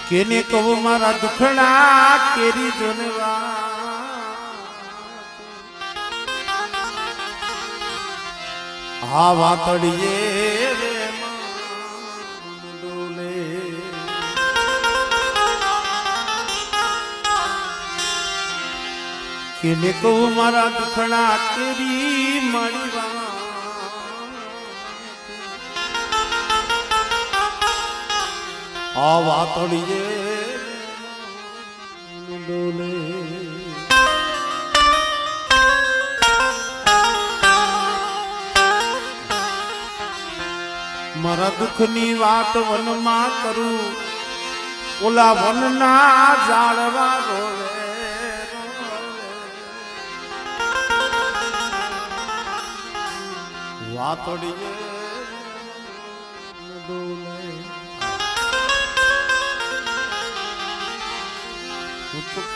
કેને કહું મારા દુખડા કેરી જનવા હા વાતડીએ રે ડોલે કેને કહું મારા દુખડા કેરી મારી આ વાતડીએ ડોલે મારા દુઃખની વાત વનમાં કરું ઓલા વનના ઝાડવા રોવે વાતડીએ ડોલે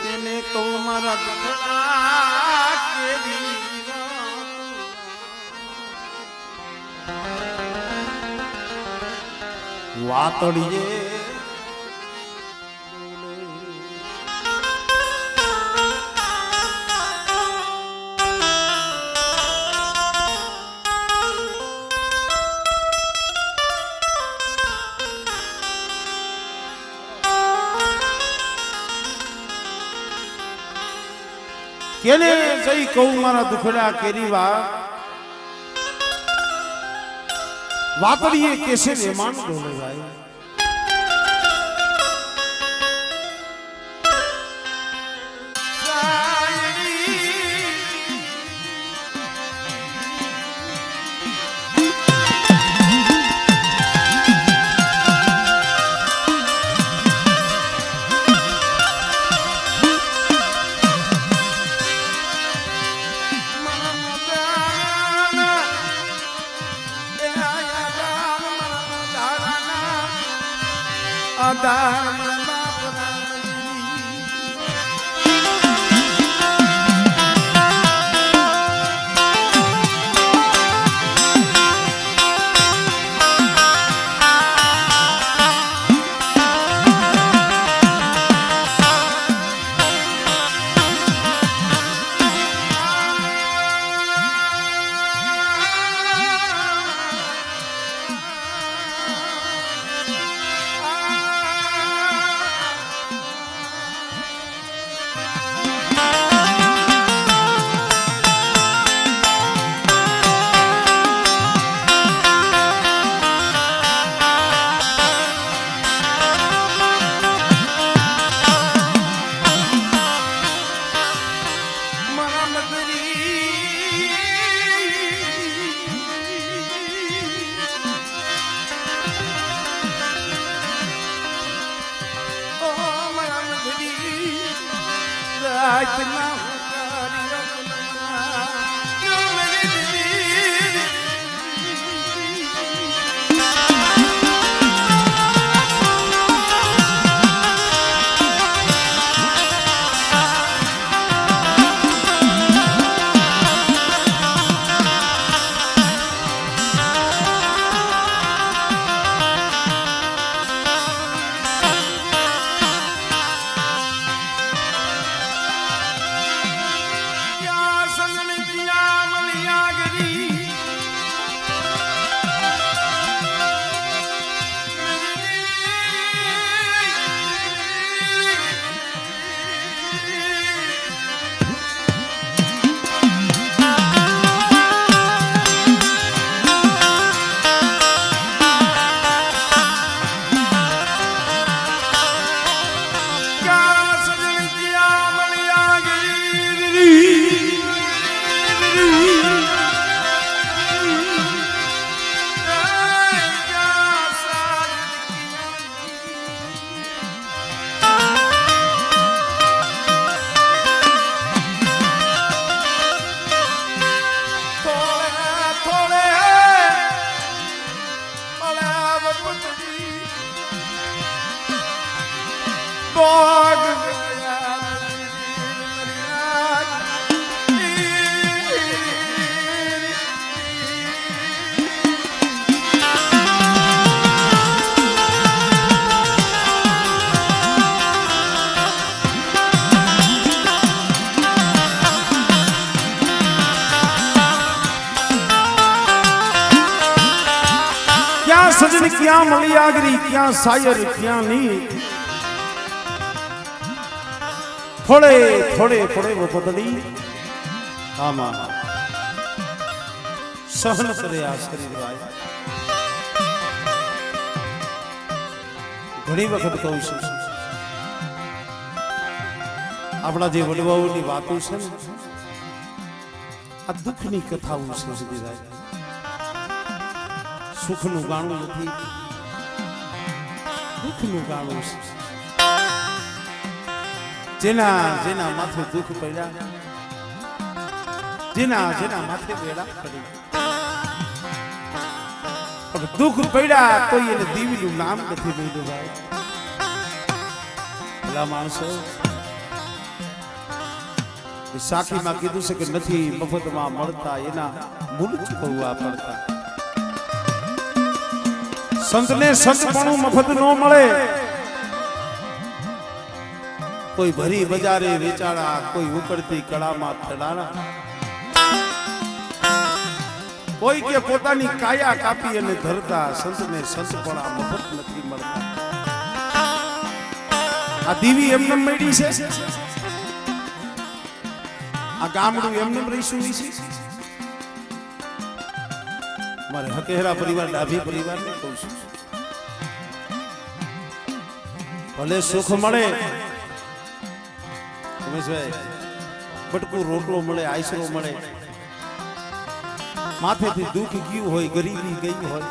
કેને કહું મારા દુખડા કેરી વાતડીએ કેને જઈ કહું મારા દુખડા કેરી વાતડીએ કેસે વેમાન ડોલે જાય ક્યાં મળી આગરી ક્યાં શાયર ક્યાં ની થોડે થોડે થોડે વો બદલી આમાં સહન કરે આ શરીર ભાઈ ઘણી વખત કહું છું આપણા જે વડવાઓની વાતો છે ને આ દુઃખની કથાઓ છે સિદ્ધિભાઈ સુખનું ગાણું નથી દુઃખનું ગાણું છે જેના જેના માથે દુઃખ પડ્યા જેના જેના માથે વેડા પડી પણ દુઃખ પડ્યા તો એને દેવીનું નામ નથી મળ્યું ભાઈ ભલા માણસો સાખીમાં કીધું છે કે નથી મફતમાં મળતા એના મૂળ ચૂકવવા પડતા સંતને સંતપણું મફત ન મળે કોઈ ભરી બજારે વેચાણા કોઈ ઉકળતી કળામાં તડાણા કોઈ કે પોતાની કાયા કાપી અને ધરતા સંતને સંતપણા મફત નથી મળતા આ દીવી એમને મળી છે આ ગામડું એમને રહીશું છે મારે હકેહરા પરિવાર ડાભી પરિવારને કહું છું ભલે સુખ મળે ઉમેશભાઈ બટકું રોટલો મળે આઈસરો મળે માથેથી દુઃખ ગયું હોય ગરીબી ગઈ હોય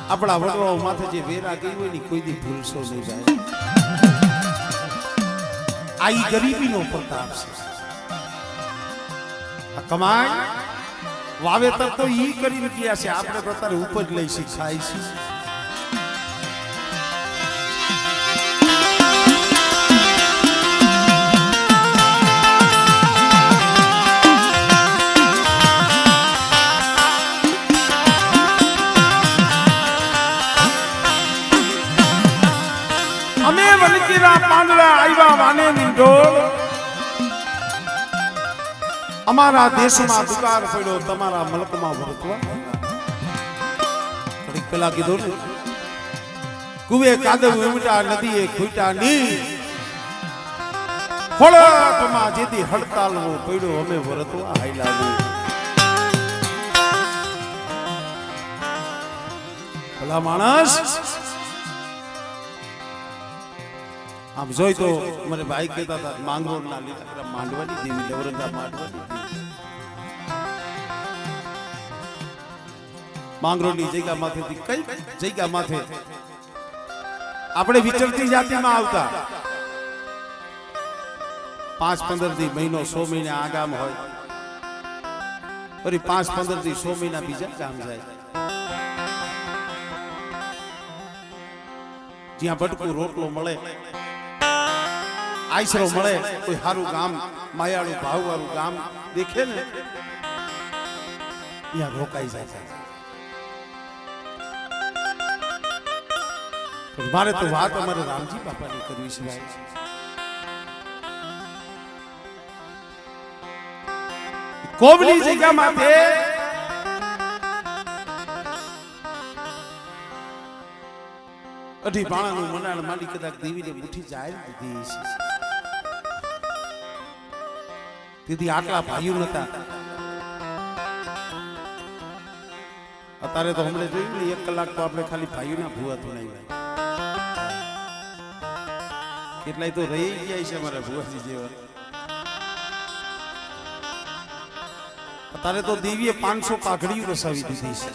આપણા વડવાઓ માથે જે વેરા ગઈ હોય ને કોઈ દી ભૂલશો નહીં જાય આ ઈ ગરીબીનો પ્રતાપ છે કમાય વાવેતર તો ઈ કરીને ગયા છે આપણે પ્રતારે ઉપજ લઈ શીખાય છે અમે વનકીરા પાંદડા આવ્યા વાને ની ડોળ અમારા દેશમાં દુકાર પડ્યો તમારા મલકમાં વરતવા થોડીક પેલા કીધું ને કુવે કાદવ ઉમટા નદીએ ખૂટા ની ખોળાટમાં જેથી હડતાલનો પડ્યો અમે વરતવા હાઈલાવી ભલા માણસ આમ જોઈ તો મને ભાઈ કહેતા હતા માંગરોળના લીલા માંડવાની દેવી લવરંગા માંડવાની માંગરોળની જગ્યા માંથી કઈ જગ્યા માથે આપણે વિચરતી જાતિમાં આવતા 5-15 દી મહિનો 100 મહિના આ ગામ હોય ફરી 5-15 દી 100 મહિના બીજા ગામ જાય જ્યાં બટકું રોટલો મળે આઈસરો મળે કોઈ સારું ગામ માયાળું ભાવવાળું ગામ દેખે ને ત્યાં રોકાઈ જાય મારે તો વાત અમારે રામજી બાપાની કરવી છે ભાઈ કોબની જગ્યામાં તે અઢી પાણાનું મનાણ માંડી કદાચ દેવીને મુઠ્ઠી જાહેર દીધી છે તેથી આટલા ભાઈઓ નતા અત્યારે તો હમણાં જોયું ને 1 કલાક તો આપણે ખાલી ભાઈઓના ભૂવા ધોણાવ્યા કેટલાય તો રહી ગયા છે અમારા ભુવાજી જેવા અત્યારે તો દેવીએ 500 પાઘડીઓ રસાવી દીધી છે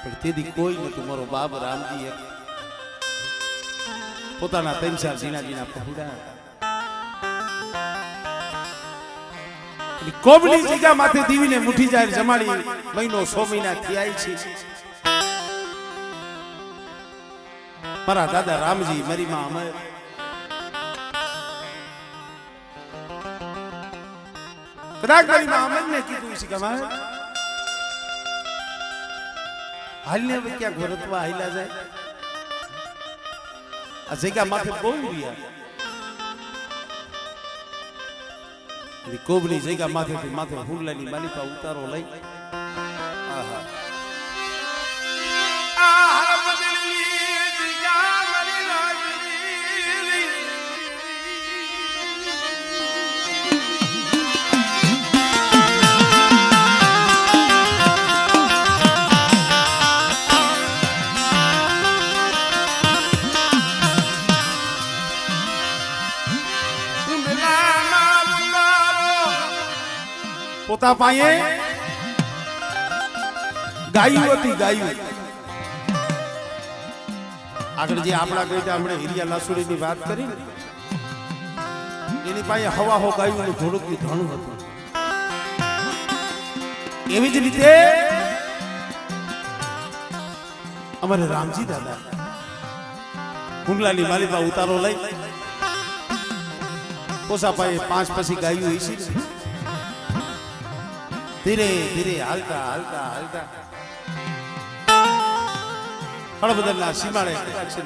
પણ તેથી કોઈ નતું મારો બાપ રામજી પોતાના 3-4 ઝીણા પહોળા કોબની જગ્યા માથે દીવીને મુઠ્ઠી જાહેર જમાડી મહિનો 100 મહિના થયા છે મારા દાદા રામજી મારી માં અમર કદાચ મારી માં અમરને કીધું છે કે અમારે હાલને હવે ક્યાં ઘરતવા હાલ્યા જાય આ જગ્યા માથે બહુ રહ્યા કોબની જગ્યા માથેથી માથે હુંડલાની માલિકા ઉતારો લઈ આહા પોતા પાયે ગાયું હતી ગાયું. આગળ જે આપણા કહીતા હમણાં હિરિયા લાસુડીની વાત કરી ને એની પાસે હવા હો ગાયું ધોળકું ધણું હતું. એવી જ રીતે અમારે રામજી દાદા કુંડલાની માલિકા ઉતારો લઈ પોસા પાયે 5 પછી ગાયું હઈસી ધીરે ધીરે હાલતા હાલતા હાલતા હળબદરના સીમાડે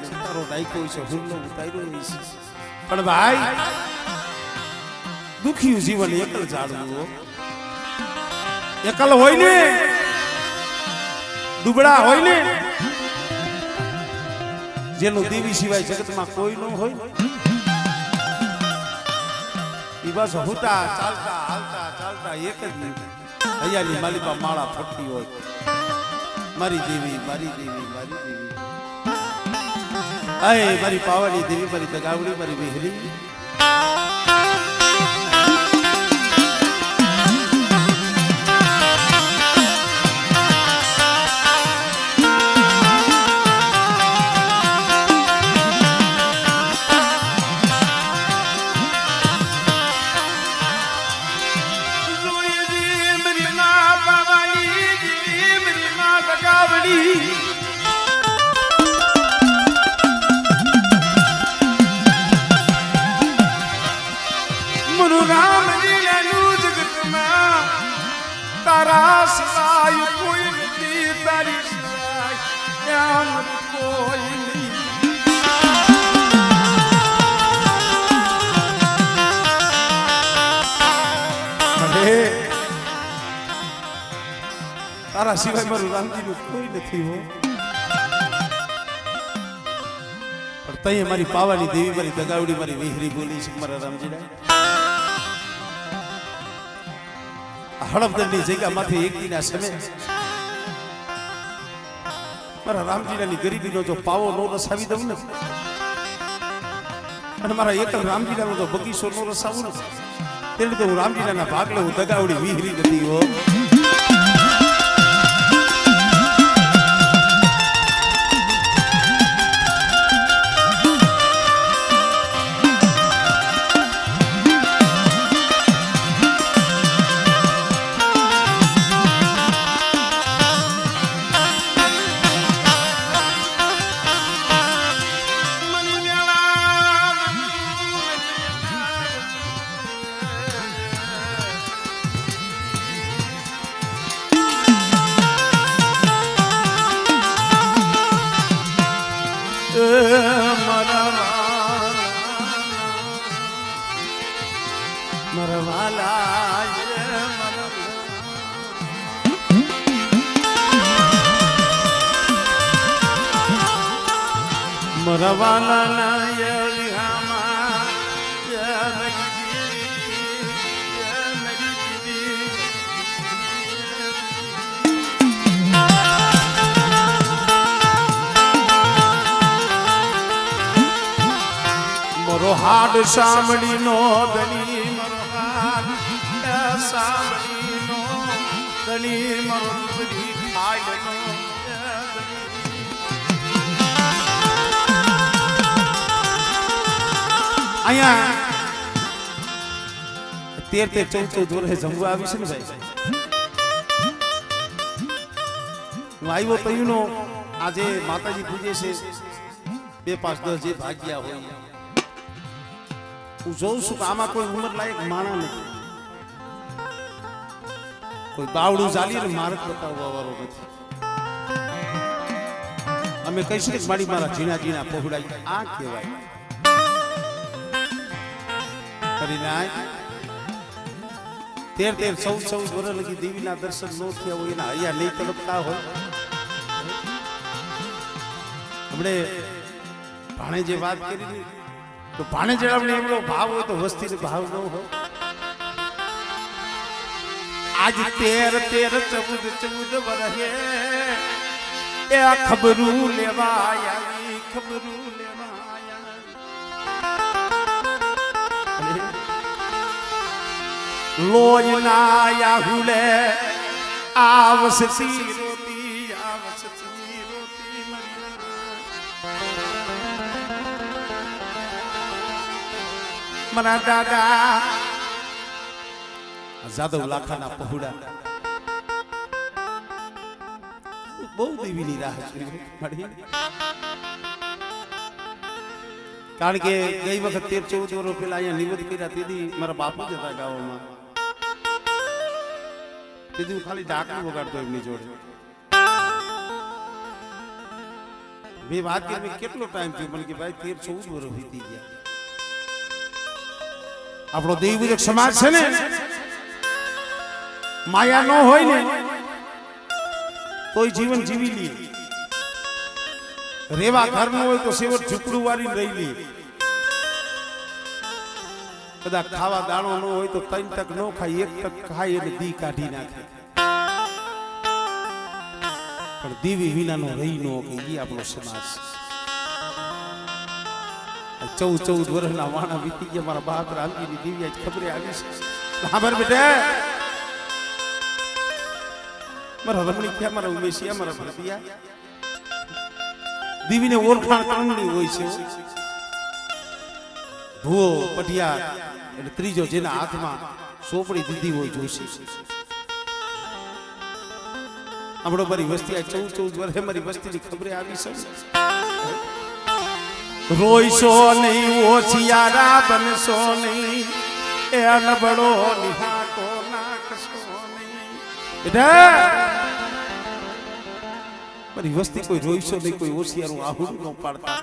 ઉતારો નાખ્યો છે, હુલ્લો ઉતાર્યો છે. પણ ભાઈ દુખિયું જીવન એકલ જાળવું. એકલ હોય ને દુબળા હોય ને જેનું દેવી સિવાય જગતમાં કોઈ ન હોય એ બસ હોતા ચાલતા હાલતા ચાલતા એક જ હૈયાની માલિકા માળા ફરતી હોય મારી દેવી મારી દેવી મારી દેવી. અય મારી પાવાની દેવી મારી દગાવડી મારી વિહરી. મનુ રામ લીલાનું જગતમાં તારા સિવાય કોઈ નથી, તારી સિવાય ત્યાં કોઈ નહીં. તારા સિવાય મારું રામજીનું કોઈ નથી હો. પણ તઈએ મારી પાવાની દેવી મારી દગાવડી મારી વિહરી બોલી છે મારા રામજીને. હળવદરની જગ્યામાંથી એક દીના સમય મારા રામજીનાની ગરીબીનો જો પાવો નો રસાવી દઉં ને અને મારા એકલ રામજીનાનો જો બગીચો નો રસાવું ને તેને તો હું રામજીનાના ભાગલે હું દગાવડી વિહરી નથી હો. મરવાલા નાયરિહામાં મરો હાડ સાંભળી નો ધણી મરો હાડ સાંભળી નો ધણી મરો બધી ખાય નો અહીંયા 13-14 વર્ષે જમવા આવી છે ને ભાઈ. હું આવ્યો તો એનો આજે માતાજી પૂજે છે 2, 5, 10 જે ભાગ્યા હોય હું જોઉં છું કે આમાં કોઈ ઉંમર લાયક માણા નથી, કોઈ બાવડું ચાલી ને માર્ગ બતાવવા વાળો નથી. અમે કહીશું કે મારા ઝીણા ઝીણા પહોળાઈ આ કહેવાય. 13-14 વર્ષ લગી દેવીના દર્શન ન થયા હોય એના હૈયા નહીં તલપતા હોય. આપણે ભાણે જે વાત કરી તો ભાણે જણાવને એમનો ભાવ હોય તો વસ્તીનો ભાવ ન હોય. આજ 13-14 વર્ષે એ ખબરું લેવા આવી, ખબરું લેવા લોયના યાહુલે આવસતી રોતી આવસતી રોતી મના દાદા જાદવ લાખાના પહોળા બહુ દેવીની રાહ જોઈ મળી કારણ કે ગઈ વખત 13-14 વર્ષ પહેલા અહીંયા નિવૃત્ત કર્યા તેથી મારા બાપુ જ હતા ગાવામાં તેથી હું ખાલી ડાકનું વગાડતો એમની જોડે મેં વાત કરી કેટલો ટાઈમ થયો મને કે ભાઈ 13-14 વર્ષ વીતી ગયા આપણો દેવપૂજક સમાજ છે ને માયા ન હોય ને તોય જીવન જીવી લે રેવા ઘર ન હોય તો સેવટ ઝૂંપડું વાળી રહી લે કદાચ ખાવા દાણો ન હોય તો 3 ટક ન ખાય 1 ટક ખાય એટલે દી કાઢી નાખે પણ દેવી વિનાનો રહી નો કે ઈ આપણો સમાજ 14 વર્ષના વાણા વીતી ગયા મારા બાપ રામજીની દેવી આજ ખબરે આવી છે ખબર બેટા મારા રમણી ક્યાં મારા ઉમેશિયા મારા ભરતિયા દેવીને ઓળખાણ કરવાની હોય છે ભૂવો પટિયા એટલે ત્રીજો જેના હાથમાં સોપડી દીધી હોય જોશી આપણો મારી વસ્તી આ 14 વર્ષે મારી વસ્તીની ખબરે આવી છે રોઈશો નહીં ઓછિયારા બનશો નહીં એ અનબળો નિહાકો નાખશો નહીં બેટા મારી વસ્તી કોઈ રોઈશો નહીં કોઈ ઓછિયારું આહુડું ન પાડતા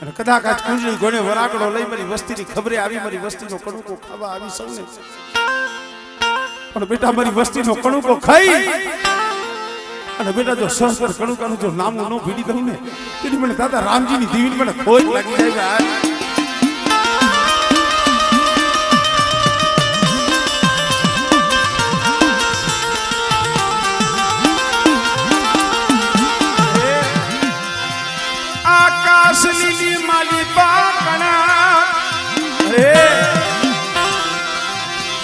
અને કદાચ આજ કુંજળી ગોણે વરાકડો લઈ મારી વસ્તીની ખબરે આવી મારી વસ્તીનો કણુકો ખાવા આવી સૌને પણ બેટા મારી વસ્તીનો કણુકો ખાઈ અને બેટા જો સહસ્ત્ર કણુકાનું જો નામ ન ભીડી દઉં ને તેની મને દાદા રામજીની દેવીની મને ખોજ લાગી જાય આકાશ લીલી માલી પાકણા રે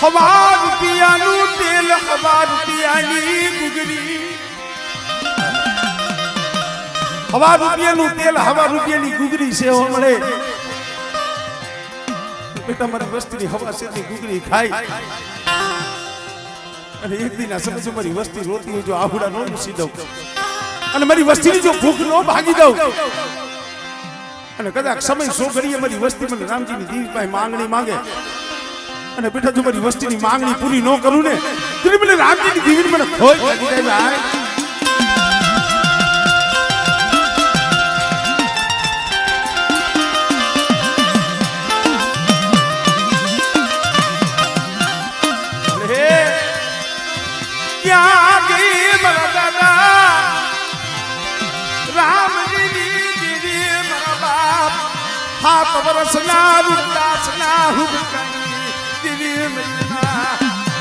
હવા રૂપિયાનું તેલ હવા રૂપિયાની ગુગરી હવા રૂપિયાનું તેલ હવા રૂપિયાની ગુગરી છે મળે બેટા મારી વસ્તીની હવા શેરની ગુગરી ખાઈ અને એક દિન આ સમજો મારી વસ્તી રોતી હોય જો આહુડા નો મૂસી દઉં અને મારી વસ્તીની જો ભૂખ નો ભાગી દઉં અને કદાચ સમય સો ઘડીએ મારી વસ્તી મને રામજીની દેવી પાસે માંગણી માંગે અને બેટા જો મારી વસ્તીની માંગણી પૂરી ન કરું ને તો મને રામજીની દેવીની મને ખોજ લાગી જાય ભાઈ क्या गई मारा दादा रामजीनी देवी मारा बाप हाथ बरसना रुदासना हुबकाई देवी मजना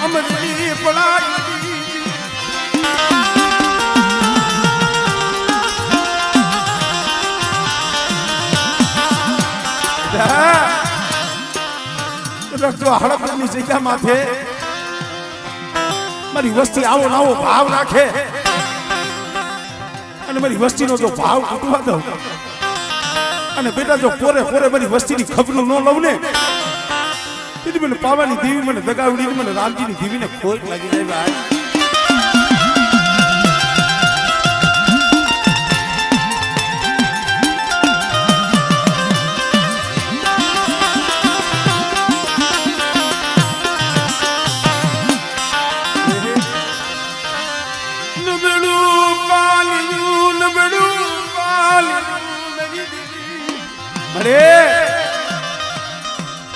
अमरनी पड़ाई रखो हड़पनी जगह माथे મારી વસ્તી આવો નાવો ભાવ રાખે અને મારી વસ્તીનો જો ભાવ ઉઠવા દઉં અને બેટા જો પોરે પોરે મારી વસ્તીની ખબરું ન લઉં ને તેથી મને પાવાની દેવી મને દગાવડી મને રામજીની દેવીને ખોટ લાગી જાય ભાઈ अरे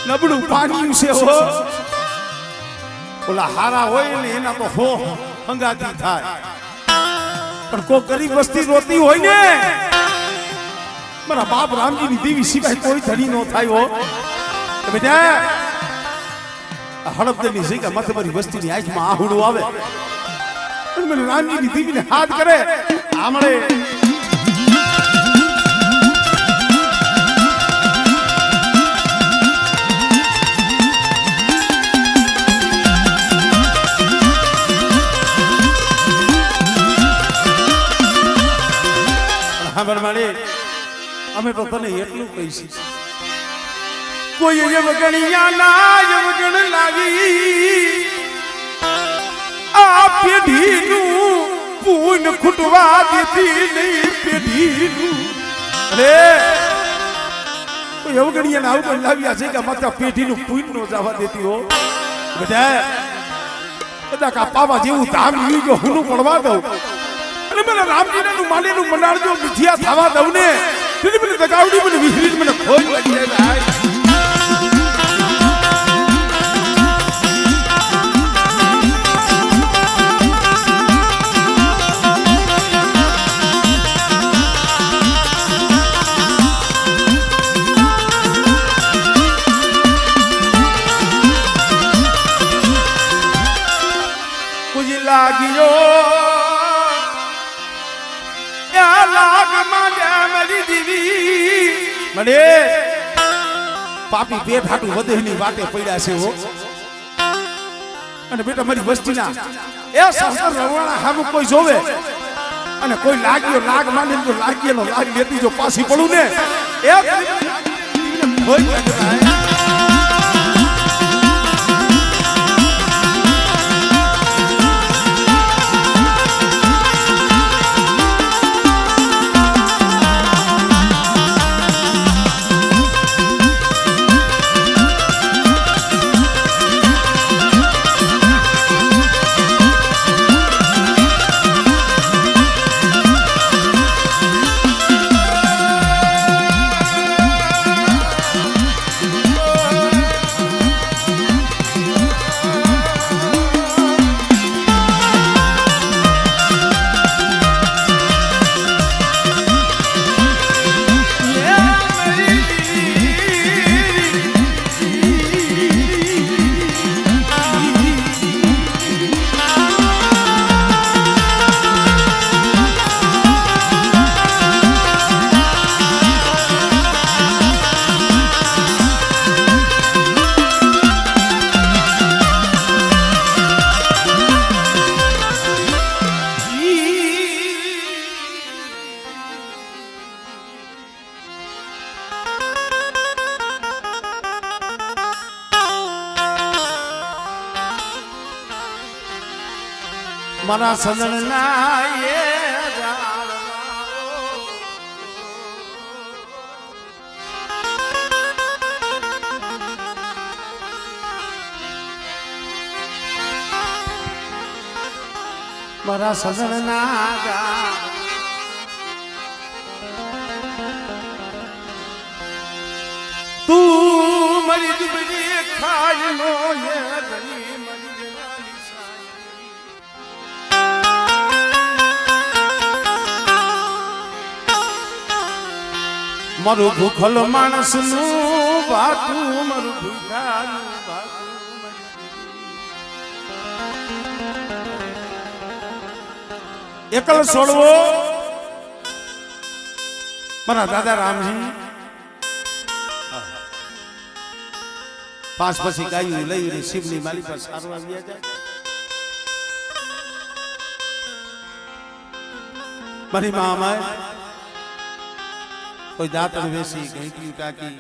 नबड़ू पानी से हो बोला हारा होय ने एना तो हो हंगाती थाय पर को गरीब वस्ती रोती होय ने मारा बाप रामजी ની દેવી સિવાય કોઈ ધણી નો થાય હો તો બેટા હડપ દેની જગ્યા માથે મારી વસ્તી ની આંખમાં આહુડું આવે અને મને રામજી ની દેવીને હાથ કરે આમળે હા બરમાડે અમે તો તને એટલું કહીશું કોઈ એમ ગણિયા ના એમ ગણ લાવી આ પેઢીનું પૂન ખૂટવા દેતી નહીં પેઢીનું અરે કોઈ એવું ગણિયા ના આવું લાવ્યા છે કે માત્ર પેઢીનું પૂન નો જવા દેતી હો બધા કાપાવા જેવું ધામ લીધું જો હું પડવા દઉં અને મને રામજીનું માનેનું મનાડજો વિધિયા થવા દઉં ને તેની મને દગાવડી મને વિહરી મને ખોજ લાગી જાય લાગ્યો યા લાગ માંડ્યા મારી દીવી મને પાપી પેટ હાટું વધેની વાટે પડ્યા છે હો અને બેટા મારી વસ્તીના એ સહસ્ત્ર રવાણા હામું કોઈ જોવે અને કોઈ લાગ્યો લાગ માંડીને જો લાગીએનો લાગ લેતી જો પાછી પડું ને એ કોઈ મારા સજણના એ મારા સજણના તું મારી દુબળી ખાઈ નો એ ગલી મારી મારું ભૂખલ માણસ નું બાતું મારું ભૂખાનું બાતું એકલ છોડવો મારા દાદા રામજી પાંચ પછી ગાયું લઈને શિવની માલી પર સારવા આવ્યા જાય મારી મામા કોઈ દાંતણ વેસી ઘંટી કાકી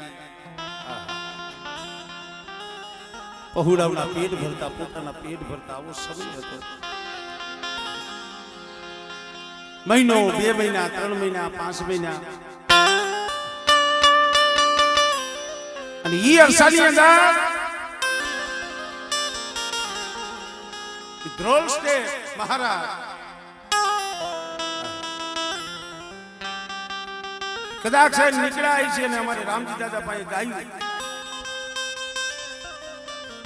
પહોળાવના પેટ ભરતા પોતાના પેટ ભરતા આવો સમય હતો મહિનો 2 મહિના 3 મહિના 5 મહિના અને ઈ અરસાની અંદર ધ્રોલ સ્ટેટ મહારાજ કદાચ સાહેબ નીકળ્યા છે ને અમારે રામજી દાદા પાસે ગાયું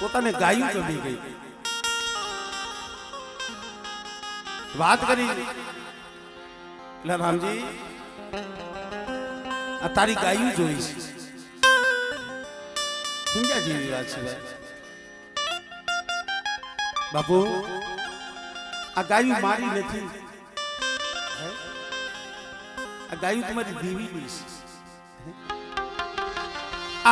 પોતાને ગાયું ગમી ગઈ વાત કરી એટલે રામજી આ તારી ગાયું જોઈ છે સમજ્યા જેવી વાત છે બાપુ આ ગાયું મારી નથી આ ગાયું તમારી દેવીની છે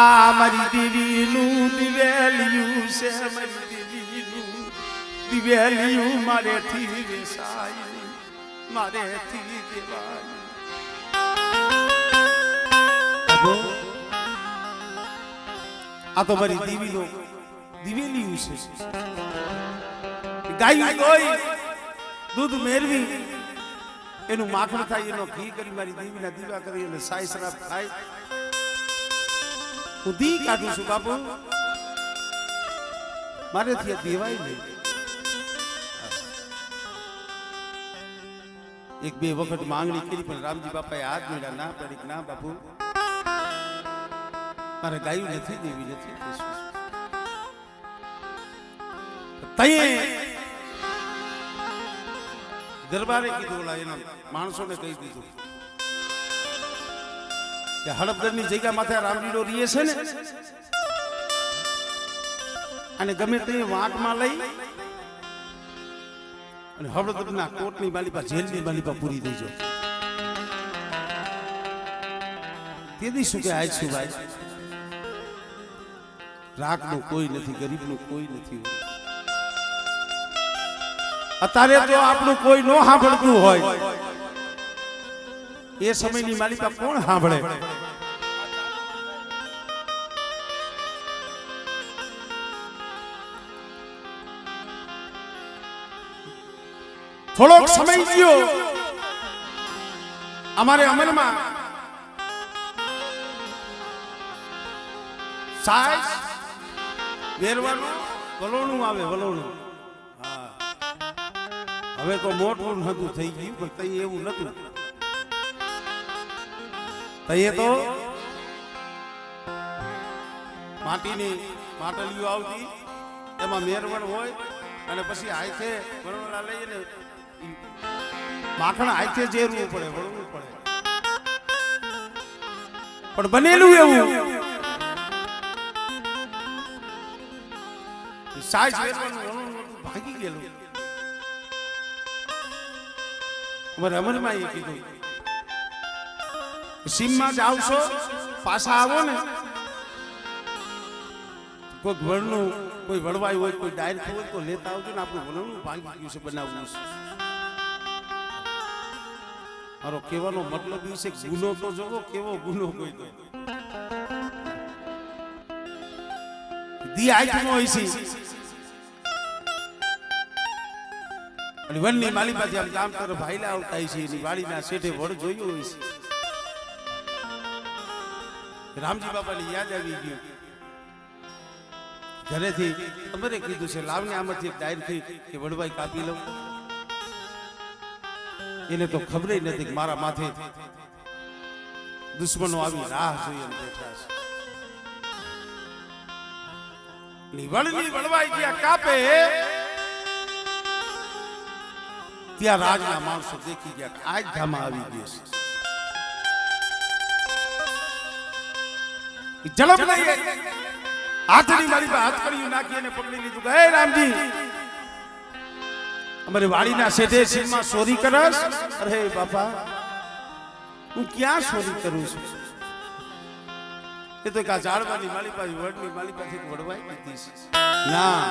આ મારી દેવીનું દિવેલિયું છે મારી દેવીનું દિવેલિયું મારેથી વેસાય મારેથી દેવાય આ તો મારી દીવીનો દિવેલી છે. ગાયું કોઈ દૂધ મેળવી એનું માખણ થાય, એનો ઘી કરી મારી દેવીના દીવા કરી અને સાઈ શરાબ ખાય. હું દી કાઢું છું બાપુ, મારેથી દેવાય નહીં. એક બે વખત માંગણી કરી પણ રામજી બાપાએ હાથ મેળ્યા, ના પડી. ના બાપુ, મારે ગાયું નથી, દેવી નથી. દરબારે કીધું, ઓલા એના માણસોને કહી દીધું કે હડપદરની જગ્યા માથે રામજીનો રીએ છે ને, અને ગમે તે વાંકમાં લઈ અને હળદરના કોટની માલિપા, જેલની માલિપા પૂરી થઈ જાય. તેથી શું કે આજ શું ભાઈ, રાખનું કોઈ નથી, ગરીબનું કોઈ નથી. અત્યારે જો આપણું કોઈ ન સાંભળતું હોય, એ સમયની માલિકા કોણ સાંભળે? થોડોક સમય ગયો અમારે અમરમાં સાસ વેરવાનું વલોણું આવે, વલોણું. હવે તો મોટું નતું થઈ ગયું, પણ તઈ એવું નતું. તઈએ તો માટીની માટલીઓ આવતી, એમાં મેરવણ હોય, અને પછી હાથે વણવલા લઈને માખણ હાથે જેરવું પડે, વળવું પડે. પણ બનેલું એવું સાજ વેરવાનું વણવું ભાગી ગયેલું. અમારે અમરમાં એ કીધું, સીમમાં જ આવશો, પાછા આવો ને, કોઈ વળનું કોઈ વળવાયું હોય, કોઈ ડાયર હોય તો લેતા આવજો ને, આપણું વળનું ભાંગી ગયું છે, બનાવવું છે. મારો કહેવાનો મતલબ એ છે, ગુનો તો જોવો કેવો ગુનો કોઈ તો દી આઈનો હોય છે. અને વનની માલિપાથી આમ ગામ તરફ ભાઈલા આવતા છે, એની વાડીના શેઠે વડ જોયું હોય છે. રામજી બાપાની યાદ આવી ગયું. ઘરેથી અમારે કીધું છે, લાવને આમાંથી એક ડાયર થઈ કે વડવાઈ કાપી લઉં. એને તો ખબર નથી કે મારા માથે દુશ્મનો આવી રાહ જોઈ બેઠા છે. વડની વડવાઈ ગયા કાપે, ત્યાં રાજના માણસો દેખી ગયા, આજ ધામા આવી ગયો છે. ઝડપ લઈ હાથની મારી પર હાથ કર્યું, નાખી અને પકડી લીધું કે હે રામજી, અમારી વાડીના શેઠે સીમમાં ચોરી કરસ? અરે બાપા, હું ક્યાં ચોરી કરું છું? એ તો કા ઝાડવાની માલિપા, વડની માલિપાથી વડવાઈ દીધી છે. ના,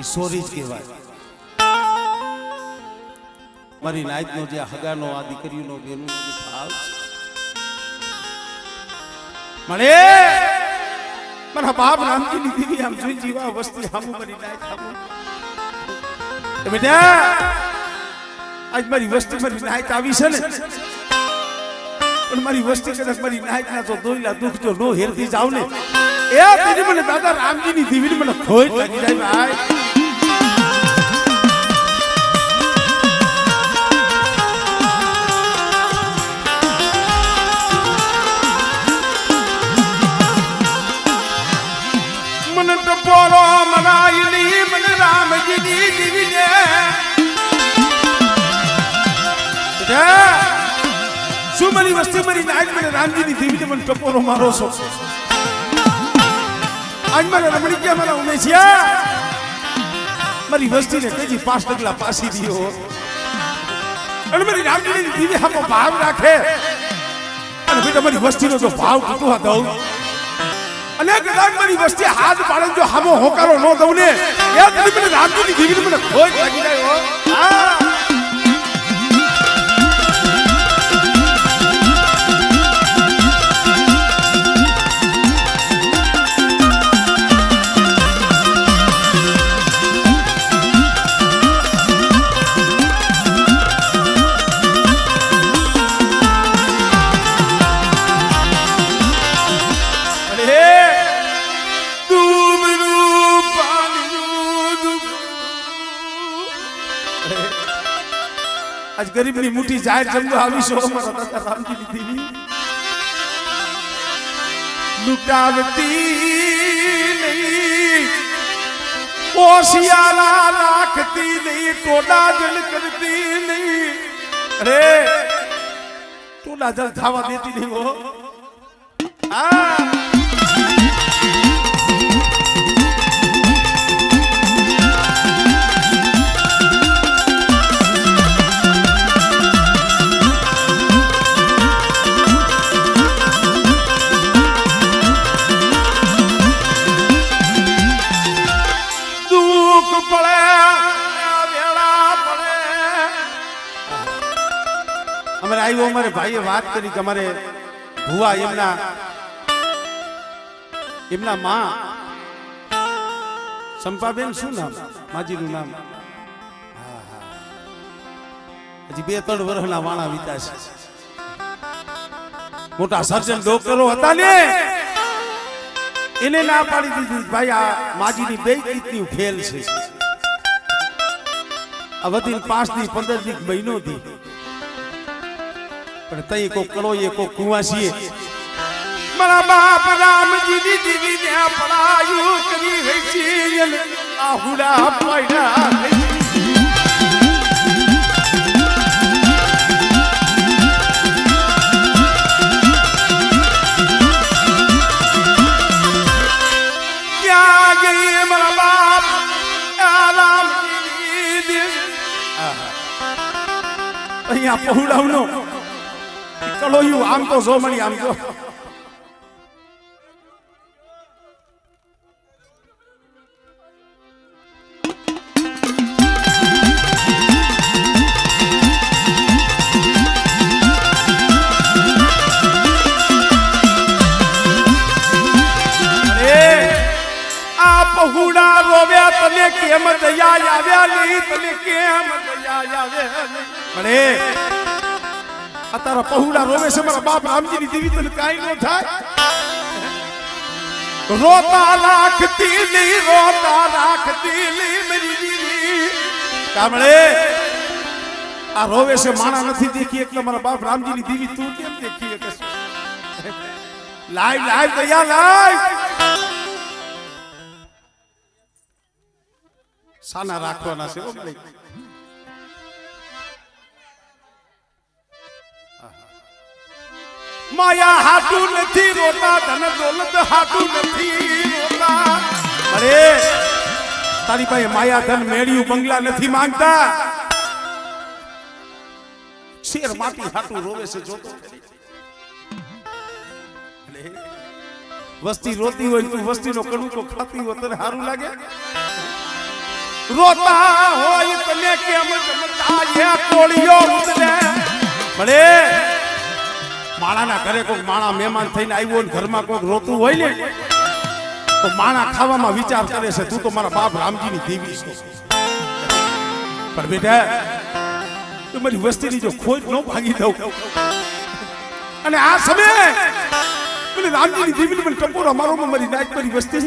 એ ચોરી જ કહેવાય. મારી નાયતનો જે હગાનો, આ દીકરીનો બેનો જે ભાવ મળે, મારા બાપ રામજીની દીવી આમ જોઈ જીવા વસ્તી હામું મારી નાયત હામું. બેટા, આજ મારી વસ્તી મારી નાયત આવી છે ને, પણ મારી વસ્તી કદાચ મારી નાયત ના તો દોયલા દુઃખ જો નો હેરતી જાવ ને, એ તેની મને દાદા રામજીની દીવીની મને ખોટ લાગી જાય ભાઈ. મને ટપોરો મરાયલી, મને રામજીની દીવીને શું મારી વસ્તી મારી આજ મને રામજીની દીવીને મને ટપોરો મારો છો? આજ મારા રમણી ગયા, મારા ઉમેશિયા મારી વસ્તીને કઈ 5 ડગલા પાસી દીધો, અને મારી રામજીની દીવી આમો ભાવ રાખે, અને બેટા મારી વસ્તીનો જો ભાવ તૂટવા દઉં, અને કદાચ મારી વસ્તી હાથ પાડે જો હામો હોકારો ન દઉં ને, એ મને રામજીની દીવીને મને ખોટ લાગી જાય. આજ ગરીબની મુઠ્ઠી જાહેર જમવા આવીશો અમારા દાદા રામજીની દેવી લૂંટાવતી નહીં ઓશિયારા રાખતી નહીં ટોડા જલ કરતી નહીં અરે ટોડા જલ થવા દેતી નહીં હો આવ્યો અમારે ભાઈએ વાત કરી કે અમારે ભુવા એમના માં સંપાબેન શું નામ માજીનું નામ હજી 2-3 વર્ષના વાણા વીતા છે મોટા સર્જન ડોક્ટરો હતા ને એને ના પાડી દીધી ભાઈ આ માજીની 2 કિડની ફેલ છે આ વધીને 5 દી 15 દી મહિનો દી પણ તઈ કો કરો એ કો કુવાસીએ મારા બાપ રામજીની દીવી ને પડાયું કરી હઈ છે આહુડા પાડ્યા ક્યાં ગઈ મારા બાપ રામજીની દીવી અહીંયા પહોળાવનો કલોયું આમ તો જો મળી આમ તો પહુડા રોવ્યા તને કેમ દયા આવ્યા નહીં તને કેમ દયા આવ્યા મળે આ તારા પહુડા રોવે છે મારા બાપ રામજીની દેવી તને કાઈ ન થાય રોતા રાખતી નહીં મેરી દીવી કામળે આ રોવે છે માણા નથી દેખી એટલે મારા બાપ રામજીની દેવી તું કેમ દેખી કે લાઈવ દયા લાઈવ સાના રાખવાના છે માયા હાટું નથી રોતા ધન દોલત હાટું નથી રોતા અરે તારી પાસે માયા ધન મેળ્યું બંગલા નથી માંગતા શેર માટી હાટું રોવે છે જોતો વસ્તી રોતી હોય તું વસ્તીનો કડું તો ખાતી હોય તને સારું લાગે રોતા હોય તને કેમ જમતા એ કોળિયો ઉતરે ભલે માણાના ઘરે કોઈક માણા મહેમાન થઈને આવ્યો ને ઘરમાં કોઈક રોતું હોય ને તો માણા ખાવામાં વિચાર કરે છે તું તો મારા બાપ રામજીની દેવી છે પણ બેટા તમારી વસ્તીની જો ખોજ ન ભાગી દઉં અને આ સમયે પેલી રામજીની દેવીને મને ટપોરા મારો મારી નાચ મારી વસ્તી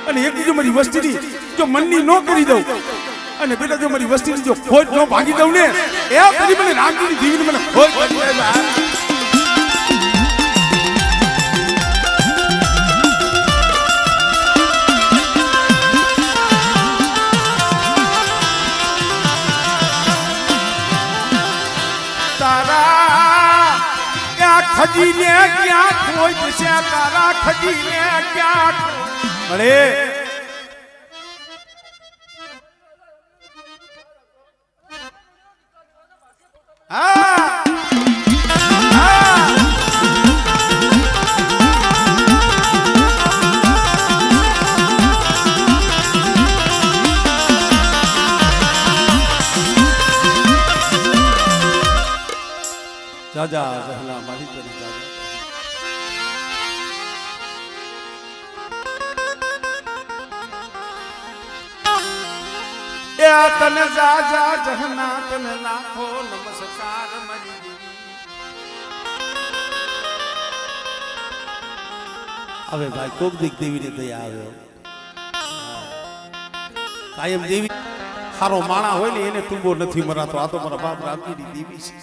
અને એક બીજો મારી વસ્તીની જો મનની ન કરી દઉં અને બેટા જો મારી વસ્તીની જો ખોજ ન ભાગી દઉં ને એ ફરી મને રામજીની દેવીને મને ખોજ ભાગી જાય ખજીને ક્યાં ખોજ છે તારા ખજીને ક્યાં મળે જાજા જહલા મારી તરી જાજા એ તને જાજા જહના તને લાખો નમસ્કાર મારી દેવી હવે ભાઈ કોક દીક દેવીને દયા આવ્યો કાયમ દેવી હારો માણા હોય ને એને તુંબો નથી મરાતો. આ તો મારા બાપ રામજીની દેવી છે.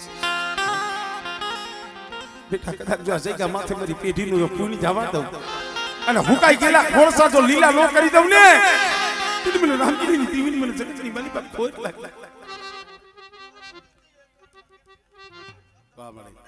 બેટા કદાચ જો જગ્યા માથે મારી પેઢીનું પૂરી જવા દઉં અને હુકાઈ ગયેલા ખોળસા જો લીલા નો કરી દઉં ને તો મને રામજીની દેવીની મને જગતની માલી બાપ ખોટ લાગે. વાહ મારી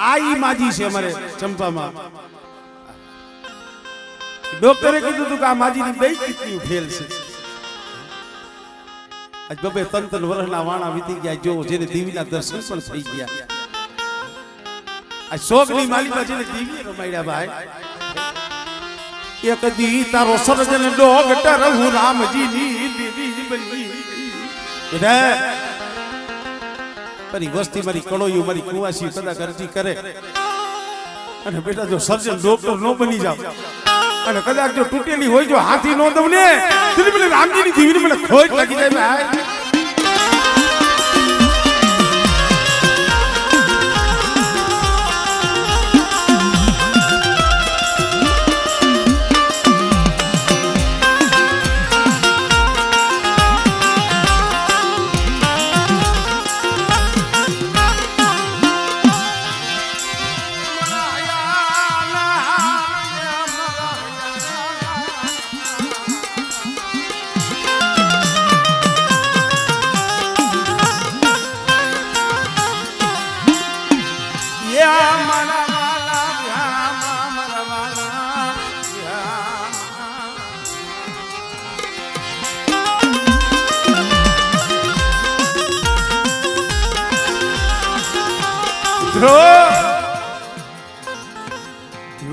આઈ માજી છે અમારે ચંપામાં. ડોક્ટરે કીધું હતું કે આ માજીની બે કિડની ફેલ છે. આજ બબે તંતન વર્ષના વાણા વીતી ગયા. જો જેને દેવીના દર્શન પણ થઈ ગયા. આ શોકની માલિકા જેને દેવી રમાડ્યા ભાઈ. એક દી તારો સર્જન ડોક્ટર હું રામજીની દેવી બની. મારી વસ્તી મારી કળોયું મારી કુવાસી કદાચ અરજી કરે અને બેટા જો સર્જન ડોક્ટર નો બની જાવ અને કદાચ જો તૂટેલી હોય જો હાથી નો દઉં ને મને રામજીની જીવીને મને ખોટ લાગી જાય ભાઈ.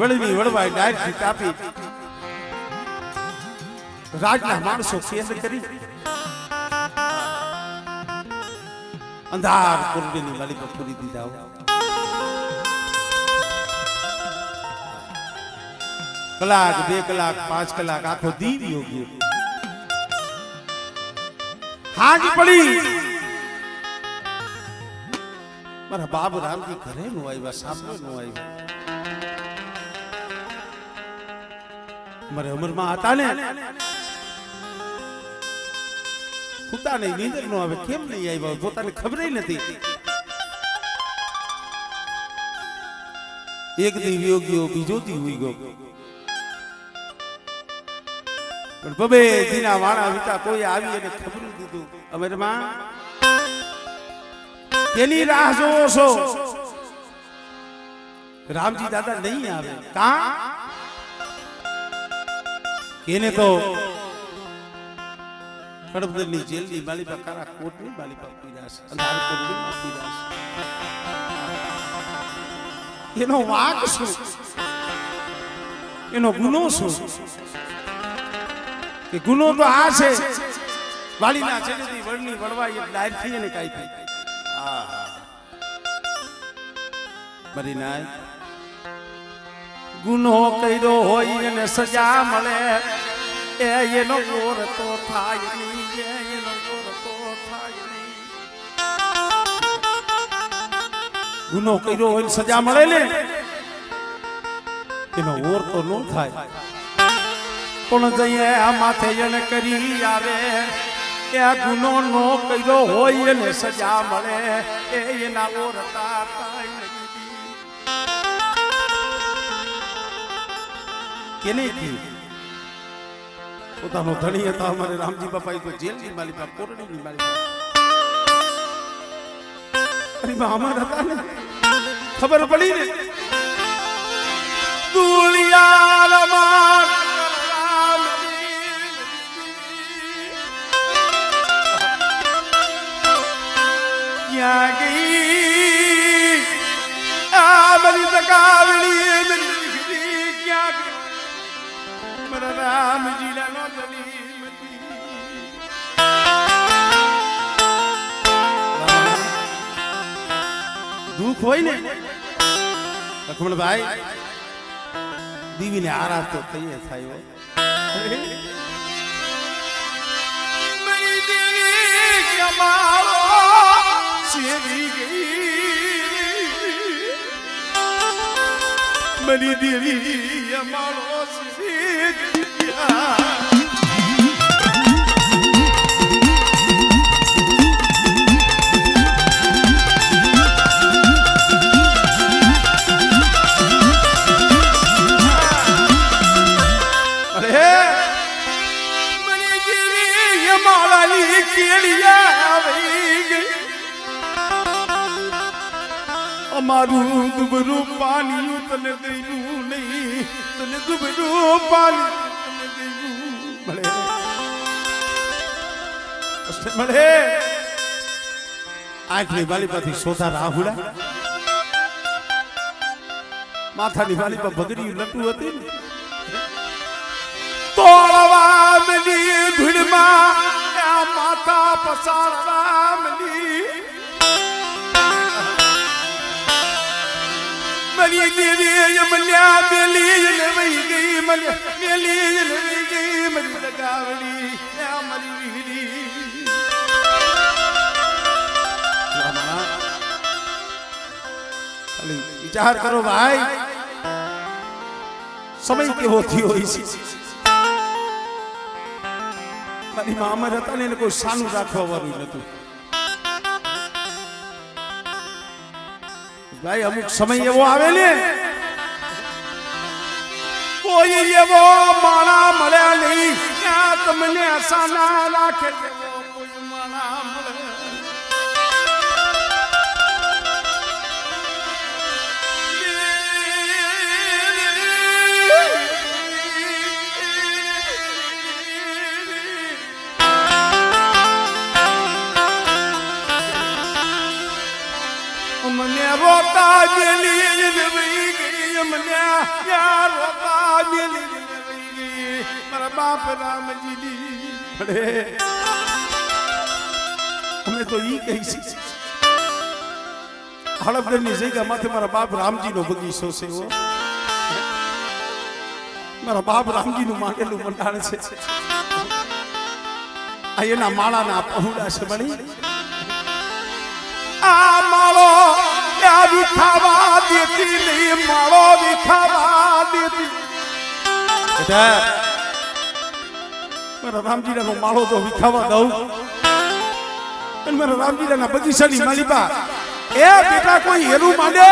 વળવી વળવાય ડાયરેક્ટ કાપી રાજના માણસો કેસ કરી અંધાર કુંડની વાલી પર પૂરી દીધા. કલાક 2 કલાક 5 કલાક આખો દી ગયો. હાજ પડી મારા બાપ રામજી ઘરે નો આવ્યા, સામે નો આવ્યા. મારે અમરમાં હતા ને હુતા નહીં, નીંદર નો આવે. કેમ નહીં આવ્યા પોતાને ખબર નથી. એક દી વિયો ગયો, બીજો દી હોઈ ગયો. પણ બબે દીના વાણા વિતા કોઈ આવી અને ખબર દીધું અમરમાં કેની રાહ જોવો છો? રામજી દાદા નહીં આવે. કા એને તો કડબદરની જેલની માલિકા કારા કોટની માલિકા પીડાશ, અંધાર કોટની પીડાશ. એનો વાક શું? એનો ગુનો શું? કે ગુનો તો આ છે વાલીના છેડેથી વળની વળવાય ડાયર થઈ અને કાઈ થાય. બરી નાય ગુનો કર્યો હોય એને સજા મળે એનો ગોર તો થાય નહીં, એનો ગોર તો થાય નહીં. ગુનો કર્યો હોય સજા મળે ને એનો ઓર તો ન થાય. પણ જઈએ આ માથે એને કરી આવે એ ગુનો નો કર્યો હોય એને સજા મળે એના ઓર થાય નહીં. કેને કી પોતાનો ધણી હતા અમારે રામજી બાપા તો જેલની માલિકા, કોરડીની માલિકા. અરે બા અમાર હતા ને ખબર પડી ને દુલિયાલ માર ક્યાં ગઈ આ બધી તકાવડી ક્યાં મારા રામજી નો દલી દુઃખ હોય ને લક્ષ્મણભાઈ દીવીને આરામ તો કહીએ થાય હોય મરી દેવી અમારો અમારું દુબરું પાણી તને દઈનું નહીં તને દુબરું પાણી તને દઈનું મળે મળે આંખની વાલીપાથી સોધા રાહુડા માથાની વાલીપા બગડી લટું હતી ને તોળવા મળી ધૂળમાં માથા પસારવા મળી મરી દેવી યમલ્યા મેલી લઈ ગઈ મેલી લઈ ગઈ મરી લગાવડી મરી વીરી વિચાર કરો ભાઈ સમય કેવો થયો છે મારી માં અમર હતા ને કોઈ સાનું રાખવા વાળું નતું ભાઈ અમુક સમય એવો આવે ને કોઈ એવો માણા મળ્યા નહીં ત્યાં તમને આસાના રાખે કોઈ માણા મળે મને રોતા મેલી વઈ ગઈ મને યાર રોતા મેલી વઈ ગઈ મારા બાપ રામજી પડે અમે તો ઈ કહી છે હળદરની જગ્યા માથે મારા બાપ રામજી નો બગીચો છે મારા બાપ રામજી નું માંગેલું મંડાણ છે આ એના માળાના પહોળા છે મળી આ માળો વિખાવા દેતી નહીં માળો વિખાવા દેતી મારા રામજીરાનો માળો તો વિખાવા દઉં અને મારા રામજીરાના બગીચાની માલિકા એ બેટા કોઈ હેરું માંડે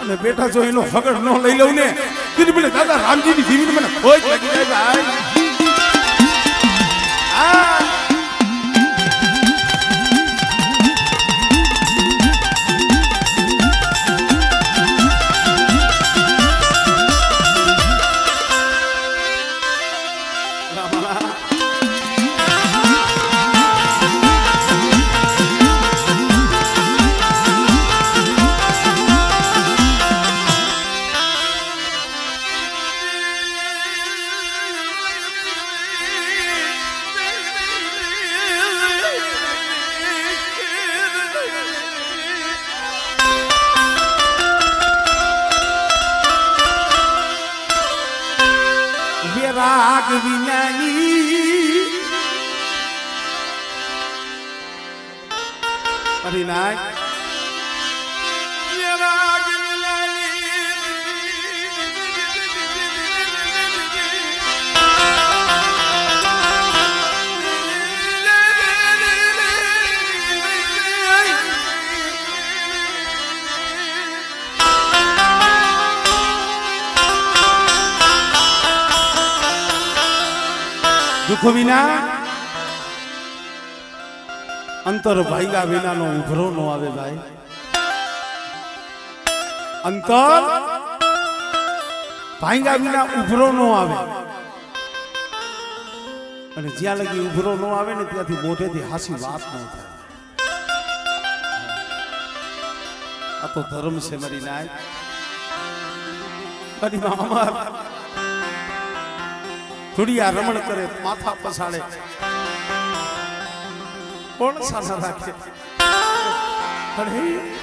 અને બેટા જો એનો હગડ ન લઈ લઉં ને કીધું બોલે દાદા રામજીની દીવીને મને ખોજ લાગી જાય ભાઈ આ રાગ વિનાની પરિનાય રાગ દુઃખ વિના અંતર ભાઈગા વિનાનો ઉભરો નો આવે ભાઈ અંતર ભાઈગા વિના ઉભરો નો આવે અને જ્યાં લગી ઉભરો નો આવે ને ત્યાંથી મોઢેથી હાસી વાત ન થાય આ તો ધર્મ છે મારી નાય મારી અમાર થોડી આ રમણ કરે માથા પછાડે કોણ સાના રાખે અરે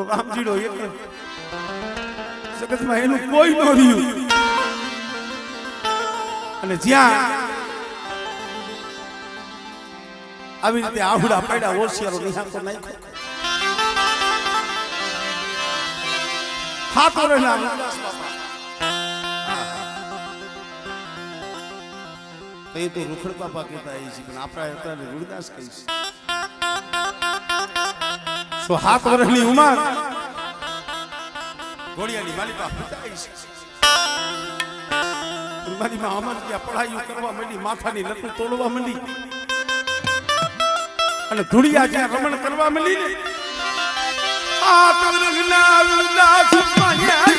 રામજીડો એક જગતમાં એનું કોઈ ન રહ્યું અને જ્યાં આવી રીતે આહુડા પાડ્યા હોશિયારો નિહાકો નાખ્યો હાથો રહેલા તો એ તો રૂખડ બાપા કહેતા છે પણ આપણા અત્યારે રૂડદાસ કહીશ સો 7 વર્ષની ઉંમર ઘોડિયાની માલિકા ફૂટાઈ છે મારી માં અમર ત્યાં પઢાઈઓ કરવા માંડી માથાની લટુ તોડવા માંડી અને ધુડિયા જ્યાં રમણ કરવા માંડી ને આ તમરના ઉલ્લાસ માયા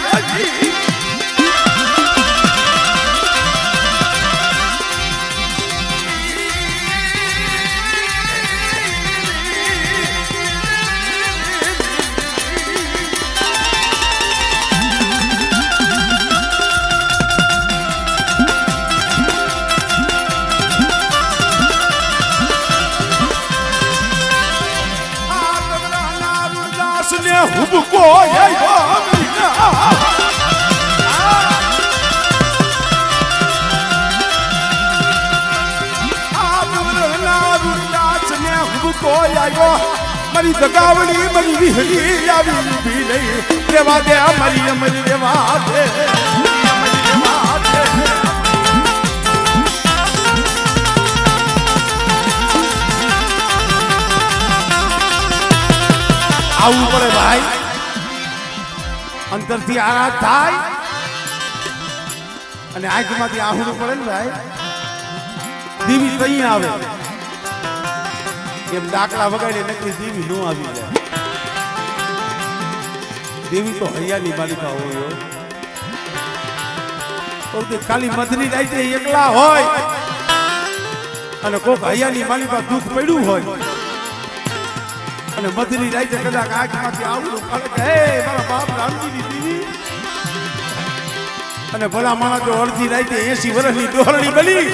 હુબકો મારી દગાવડી મારી વિહળી આવી ઉભી રહી રેવા દે અમારી અમરી રેવા દે આવું પડે ભાઈ અંતરથી આરાધ થાય અને આંખમાંથી આહુડું પડે ને ભાઈ દીવી કઈ આવે એમ ડાકલા વગાડે નકરી દેવી નો આવી જાય દેવી તો હૈયાની માલિકા હોય તો ખાલી મધની રાતે એકલા હોય અને કોક હૈયાની માલિકા દુઃખ પડ્યું હોય અને મધની રાતે કદાચ આંખમાંથી આવડું પડે કે હે મારા બાપ રામજીની દેવી અને ભલા માણસ જો અડધી રાતે 80 વર્ષની ડોહરણી બની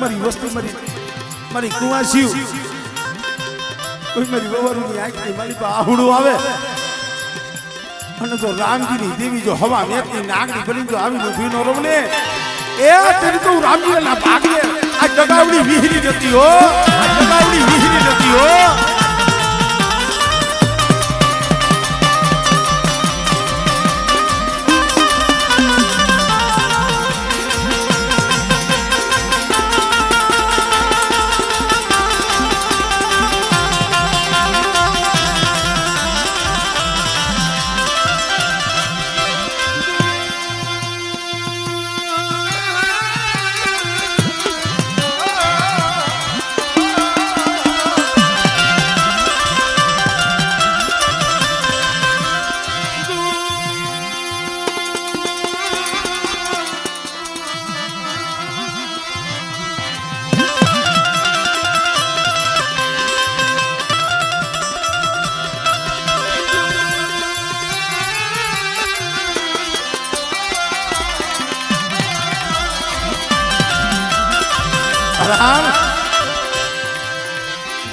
મારી વસ્તુ મારી કુવા શિવ કોઈ મારી વવારુની આંખની મારી પાસે આહુડું આવે અને જો રામજીની દેવી જો હવા મેકની નાગની બની જો આવીને ઊભી ન રમને એ તેરી તો રામજી ના ભાગીએ આ ડગાવડી વિહરી જતી હો આ ડગાવડી વિહરી જતી હો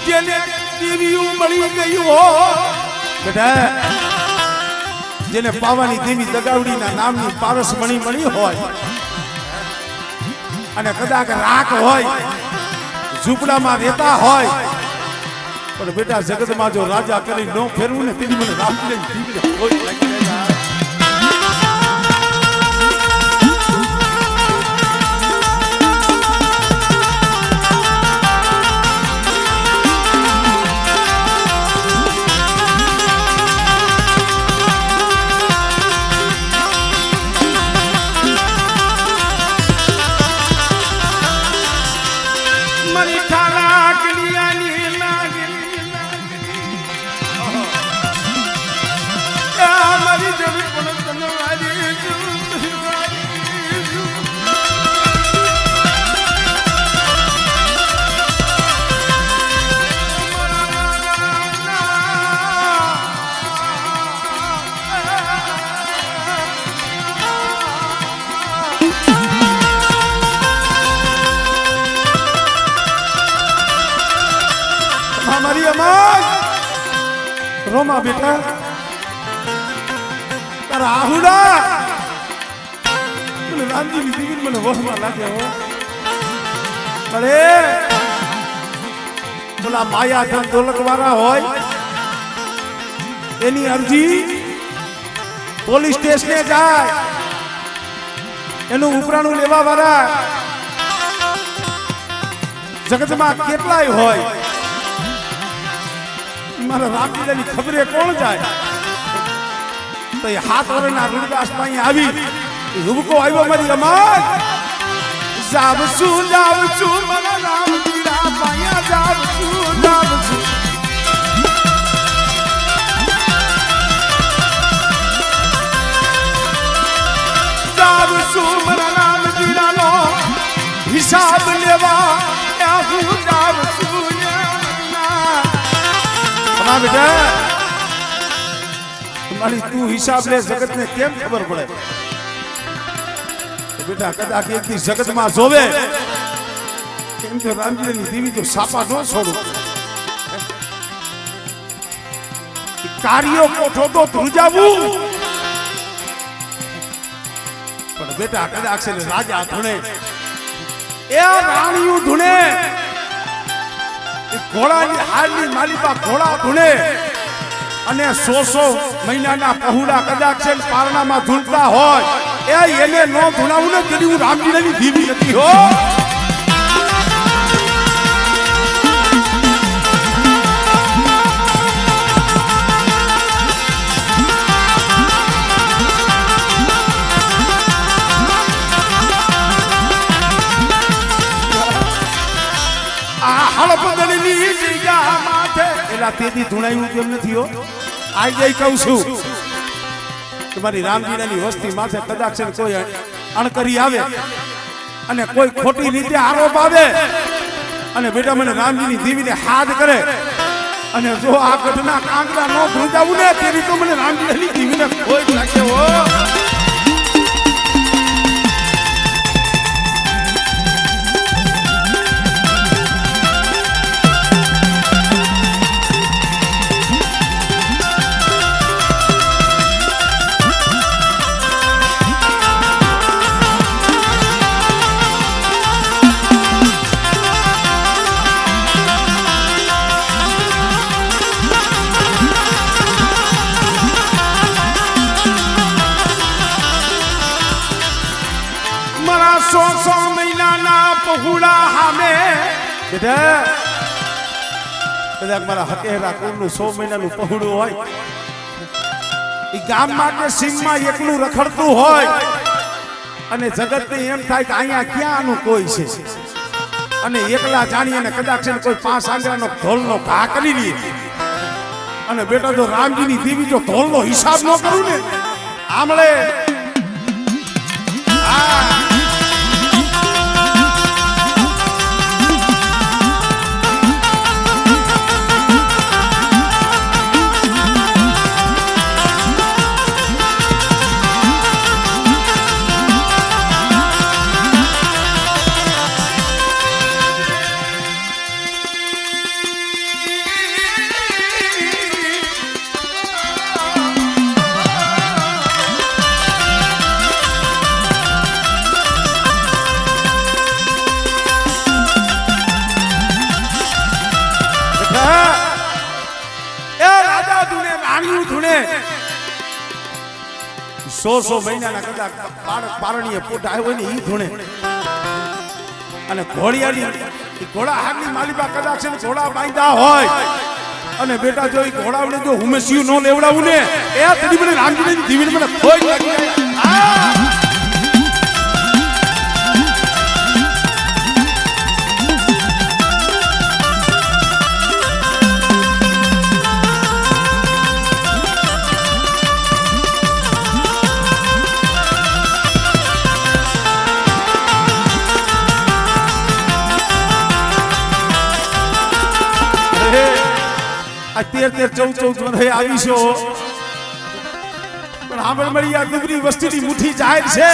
જેને દેવીઓ મળી ગઈ હો બેટા જેને પાવાની દેવી દગાવડીના નામની પારસ મળી હોય અને કદાચ રાખ હોય ઝૂંપડામાં રહેતા હોય પણ બેટા જગતમાં જો રાજા કરી ન ફેરવું ને તેની મને રામજી દીવીને કોઈ લાગી જાય. રોમા બેટા તારા આહુડા મને રામજીની દીવી મને વહમાં લાગે હો. અરે પેલા માયા ધન દોલત વાળા હોય એની અરજી પોલીસ સ્ટેશને જાય એનું ઉપરાણું લેવા વાળા જગતમાં કેટલાય હોય. મારા રામલીલાની ખબરે કોણ જાય તો એ 7 વર્ષના રૂડદાસ માં આવી રૂબકો આવ્યો મારી અમાર જાવ છું મારા રામલીલા પાયા જાવ છું જાવ છું મારા રામલીલા નો હિસાબ લેવા હું જાવ છું. બેટા તમારી તું હિસાબ લે જગત ને કેમ ખબર પડે બેટા કદાચ એક દી જગત માં જોવે કેમ કે રામજીની દેવી તો સાપા ન છોડું કાર્યો કોઠો તો ધ્રુજાવું પણ બેટા કદાચ છે રાજા ધૂણે એ રાણીયું ધૂણે ઘોડાની હારની માલિકા ઘોડા ધૂણે અને 100 મહિનાના પહુડા કદાચ છે પારણામાં ધૂળતા હોય એને ન ધૂણાવું ને તેની હું રામજીની દીવી નથી હો. તેથી ધૂણાયું કેમ નથી હો. આજે કહું છું તમારી રામજીની વસ્તી માથે કદાચ કોઈ અણકરી આવે અને કોઈ ખોટી રીતે આરોપ આવે અને બેટા મને રામજીની દેવીને હાથ કરે અને જો આ ઘટના કાંકરા નો ધ્રુજાવું ને તેની તો મને રામજીની દેવીને કોઈ લાગે હો. પહુડા હામે બેટા કદાચ મારા હકેરા કોણનું 100 મહિનાનું પહુડું હોય એ ગામ માટે સીમમાં એકલું રખડતું હોય અને જગતને એમ થાય કે અહીંયા ક્યાં આનું કોઈ છે અને એકલા જાણી અને કદાચ કોઈ 5 આંગળાનો ઢોલનો ઘા કરી લે અને બેટા જો રામજીની દેવી જો ઢોલનો હિસાબ ન કરું ને આમળે કાણિયું ધૂણે 100 મહિનાના કદાચ બાળક પારણીએ પોટ આવ્યો ને ઈ ધૂણે અને ઘોડિયાની ઘોડા હારની માલિબા કદાચ છે ને ઘોડા બાંધા હોય અને બેટા જો ઈ ઘોડાવને જો હુમેસિયું નો લેવડાવું ને એ તડી મને રામજીની દીવીને મને ખોઈ લાગી જાય આ 13 14 વર્ષે આવીશો પણ આમળ મળી આ ડુંગરી વસ્તીની મુઠ્ઠી જાહેર છે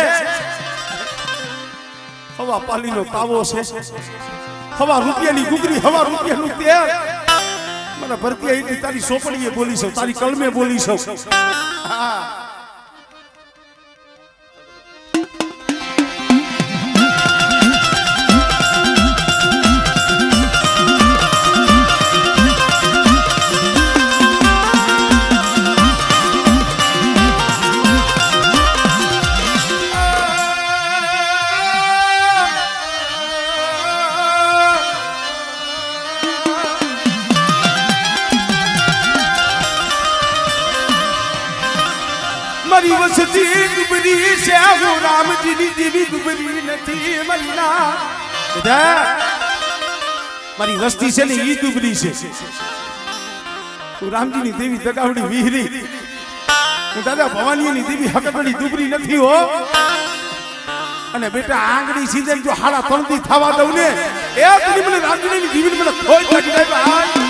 હવા પાલીનો તાવો છે હવા રૂપિયાની ગુગરી હવા રૂપિયાનું તેલ મને ભરતી આવી તારી સોપડીએ બોલી છો તારી કલમે બોલી છો હા મારી વસતી ડુબરી છે હું રામજીની દેવી ડુબરી નથી મલ્લા મારી વસ્તી છે ને ઈ ડુબરી છે હું રામજીની દેવી દગાવડી વીહરી હું દાદા ભવાનીની દેવી હકતડી ડુબરી નથી હો અને બેટા આંગળી સીધે જો હાડા તણતી થવા દઉં ને એ તને મને રામજીની દેવીને મને ખોઈ લાગી જાય ભાઈ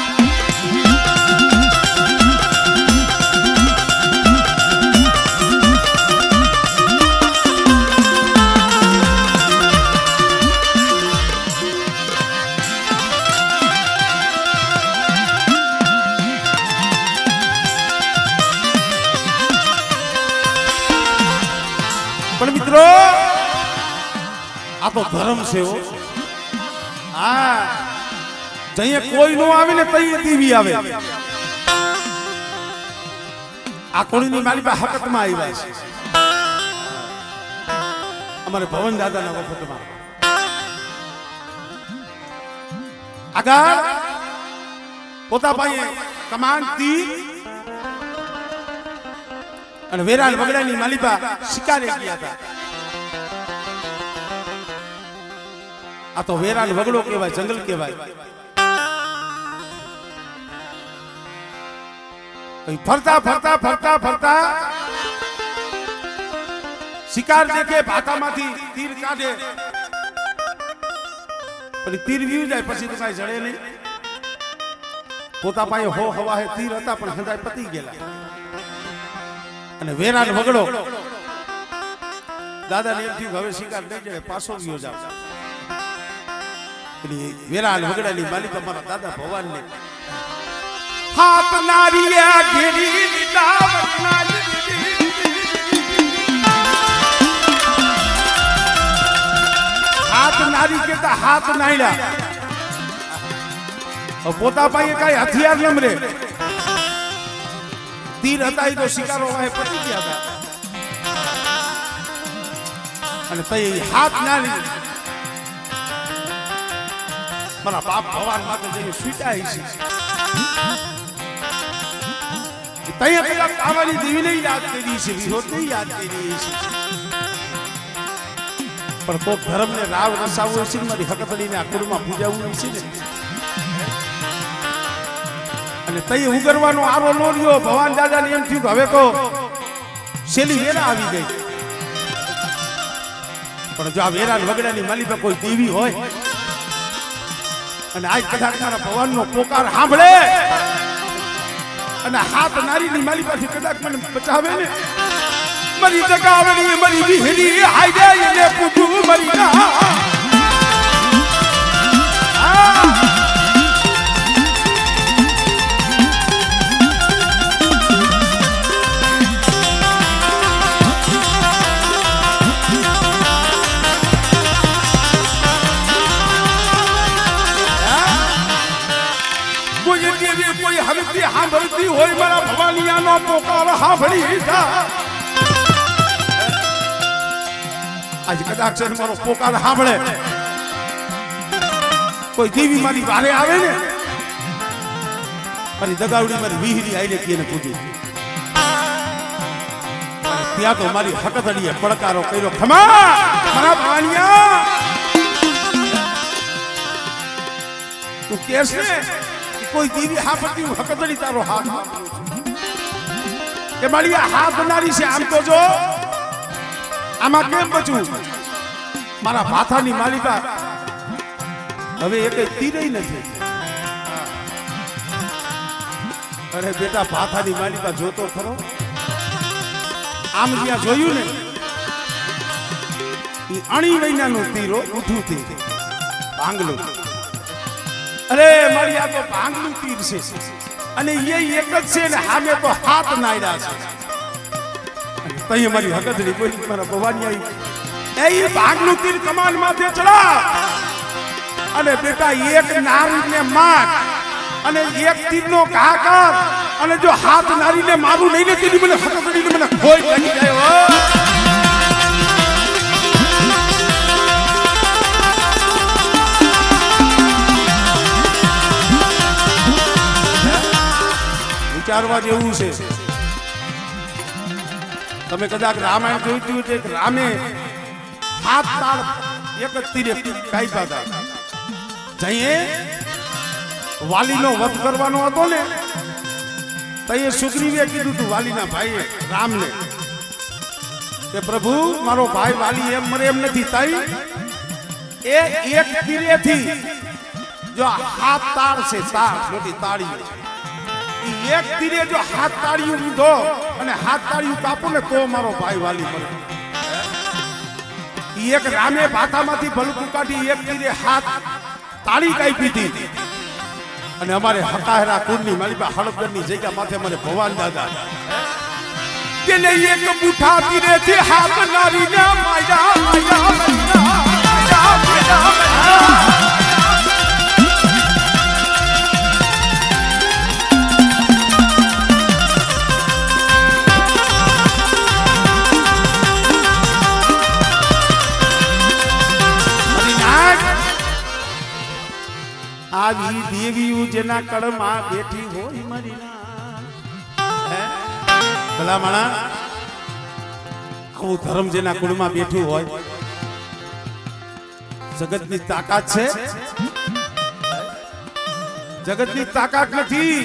પણ મિત્રો આ તો ધર્મ છે હો હા જઈએ કોઈ નો આવે ને તઈ દેવી આવે આ કોણીની માલિબા હકતમાં આવ્યા છે અમારે ભવન દાદાના વખતમાં આગળ પોતા ભાઈએ કમાન્ડ તી અને વેરાન વગડાની માલિબા શિકારે ગયા હતા આ તો વેરાન વગડો કહેવાય જંગલ કહેવાય ફરતા ફરતા ફરતા ફરતા શિકાર દેખે ભાતામાંથી તીર કાઢે પણ તીર વીવ જાય પછી તો કાંઈ જડે નહીં પોતા પાસે હો હવા હે તીર હતા પણ હંધાય પતી ગયેલા અને વેરાન વગડો દાદા ને એમ થયું હવે શિકાર નહીં જડે પાછો ગયો જાવ વેરાન વગડાની માલિક અમારા દાદા ભગવાન ને હાથ નારિયા ઘેરી લીધા હાથ નારી કેતા હાથ નાયડા પોતા પાસે કઈ હથિયાર ન મળે તીર હતા એ તો શિકારો પતી ગયા હતા અને તઈ હાથ નારી મારા બાપ ભગવાન માટે જઈને સ્વીટાઈ છે તઈ કદાચ આવાની દેવીને યાદ કરી છે વિરોધને યાદ કરી છે પણ તો ધર્મને રાવ રસાવવું છે મારી હકતડીને આ કુળમાં પૂજાવવું છે ને અને તઈ ઉગરવાનો આરો નો રહ્યો ભગવાન દાદાને એમ થયું હવે તો શેલી વેરા આવી ગઈ પણ જો આ વેરા વગડાની માલિકા કોઈ દેવી હોય અને આજ કદાચ મારા ભગવાનનો પોકાર સાંભળે અને હાથ નારીની માલી પાસે કદાચ મને બચાવે ને મારી જગાવણી મારી વિહરી આઈ જાય ને પૂછું મારી ના કોઈ હરતી સાંભળતી હોય મારા ભવાનિયાનો પોકાર સાંભળી જા આજ કદાચ મારો પોકાર સાંભળે કોઈ દેવી મારી વારે આવે ને મારી દગાવડી મારી વિહરી આઈને કીને પૂજી ત્યાં તો મારી હકતડીએ પડકારો કર્યો ખમા મારા ભવાનિયા તું કેસ ને કોઈ દેવી હાફતી હકતડી તારો હાથ કે મારી આ હાથ બનારી છે આમ તો જો આમાં કેમ બચું મારા ભાથાની માલિકા હવે એક તીર નથી અરે બેટા ભાથાની માલિકા જોતો ખરો આમ જ્યાં જોયું ને એ અણી મહિનાનું તીરો ઉઠું તીર ભાંગલું અરે મારી આ તો ભાંગલું તીર છે અને એ એક જ છે ને સામે તો હાથ નાયડા છે તઈ મારી હકતડી બોલી મારા ભવાની આવી એ ભાંગલું તીર કમાન માથે ચડા અને બેટા એક નારીને માર અને એક તીરનો ઘા કર અને જો હાથ નારીને મારું નહીં ને તેની મને હકતડીને મને ખોઈ ગઈ જાય વિચારવા જેવું છે તમે કદાચ રામાયણ જોયું છે કે રામે હાથ તાળ એક જ તીરે કાપ્યા હતા જઈએ વાલીનો વધ કરવાનો હતો ને તઈએ સુગ્રીવે કીધું તું વાલીના ભાઈએ રામને કે પ્રભુ મારો ભાઈ વાલી એમ મરે એમ નથી તઈ એ એક તીરેથી જો હાથ તાળ છે તાળ મોટી તાળી એક તીરે જો હાથ તાળીયું લીધો અને હાથ તાળીયું કાપો ને તો મારો ભાઈ વાલી મરે એક રામે ભાથામાંથી ભલકું કાઢી એક તીરે હાથ તાળી કાપી હતી અને અમારે હકાહેરા કુંડની માલિકા હળદરની જગ્યા માથે મને ભવાન દાદા તેને એક બુઠા તીરેથી હાથ નારીને માયા આવી દેવી જેના કળમાં બેઠી હોય મારી ભલા માણા આવું ધર્મ જેના કુળમાં બેઠું હોય જગતની તાકાત છે જગતની તાકાત નથી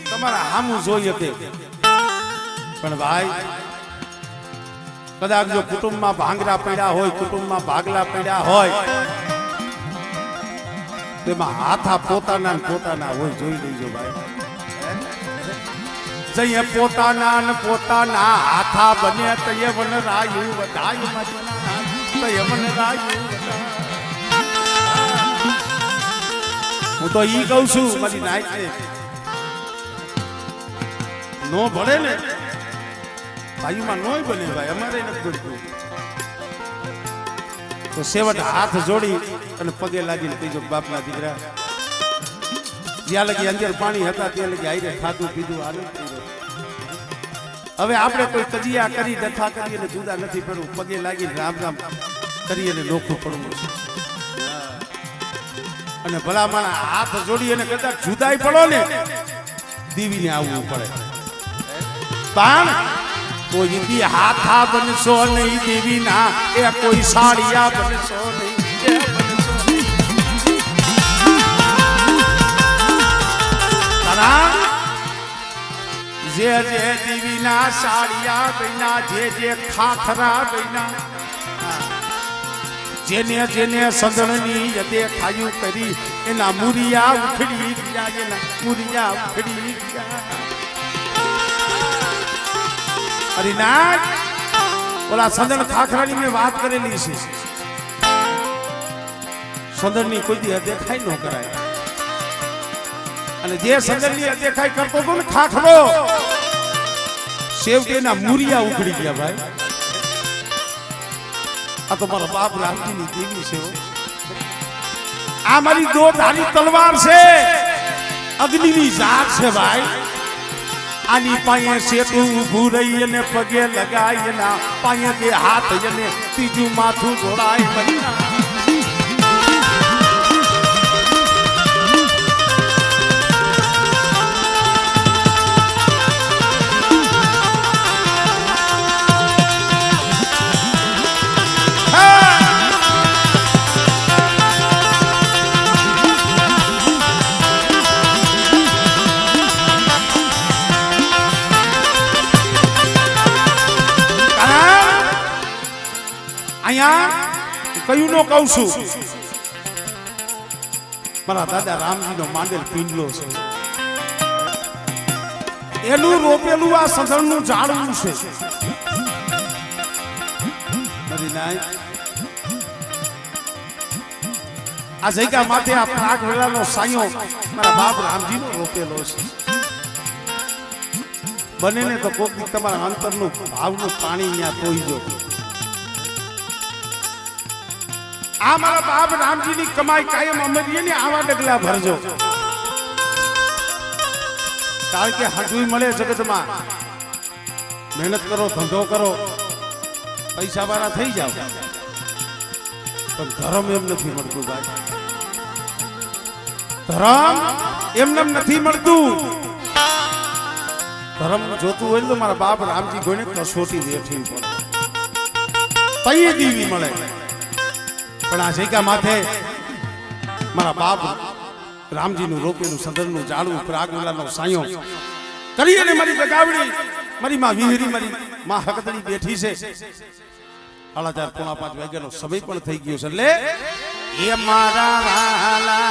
તમારા હામું જોઈ શકે પણ ભાઈ કદાચ જો કુટુંબમાં ભાંગરા પડ્યા હોય કુટુંબમાં ભાગલા પડ્યા હોય તેમાં હાથા પોતાના હોય જોઈ લેજો ભાઈ જઈએ પોતાના હાથા બને તય વન રાયુ વધાય તય વન રાયુ હું તો ઈ કહું છું મારી નાઈટ નો ભળે ને ભાઈમાં નોય બને ભાઈ અમારે નથી ભળતું તો સેવટ હાથ જોડી અને પગે લાગીને કીધું બાપના દીકરા જ્યાં લગી અંદર પાણી હતા ત્યાં લગી આઈને ખાધું પીધું આનંદ કર્યો હવે આપણે કોઈ કજિયા કરી ડખા કરી અને જુદા નથી પડવું પગે લાગીને રામ રામ કરી અને નોખું પડવું અને ભલા માણા હાથ જોડી અને કદાચ જુદાઈ પડો ને દીવીને આવવું પડે પણ કોઈ દી હાથા બનશો નહીં દેવી ના એ કોઈ સાડિયા બનશો નહીં જે જે દેવી ના સાડિયા બન્યા જે ખાખરા બન્યા જેને જેને સદણની યદે ખાયું કરી એના મુરિયા ઉખડી ગયા એના મુરિયા ઉખડી ગયા હરિનાથ ઓલા સંદન ખાખરાની મેં વાત કરેલી છે સંદનની કોઈ દી દેખાય ન કરાય અને જે સંદનની દેખાય કરતો હતો ને ખાખરો સેવટેના મુરિયા ઉખડી ગયા ભાઈ આ તો મારા બાપ રામજીની દેવી છે આ મારી દો ધારી તલવાર છે અગ્નિની ઝાડ છે ભાઈ આની પાયે સેતું ઊભું રહી અને પગે લગાય એના પાયે બે હાથ અને ત્રીજું માથું જોડાય બન્યા કયું નો કહું છું મારા દાદા રામજીનો માંડેલ પિંડલો છે એનું રોપેલું આ સંધળનું ઝાડવું છે આ જગ્યા માથે આ પ્રાગ વેલાનો સાયો મારા બાપ રામજીનો રોપેલો છે બને ને તો કોક દી તમારા અંતરનું ભાવનું પાણી અહીંયા તોઈજો આ મારા બાપ રામજીની કમાઈ કાયમ અમરીએ ને આવા ડગલા ભરજો કારણ કે હાજવી મળે જગતમાં મહેનત કરો ધંધો કરો પૈસા વાળા થઈ જાવ પણ ધર્મ એમ નથી મળતું ભાઈ ધર્મ એમને નથી મળતું ધર્મ જોતું હોય તો મારા બાપ રામજી કોઈને કસોટી વેઠવી પડે તઈએ દીવી મળે પણ આ જગ્યા માથે મારા બાપ રામજીનું રોપેલું સંદરનું ઝાડવું પ્રાગવેલાનો સાયો કરી અને મારી જગાવડી મારી માં વિહરી મારી માં હકતડી બેઠી છે 4:30 પોણા 5 વાગ્યાનો સમય પણ થઈ ગયો છે એટલે એ મારા વાલા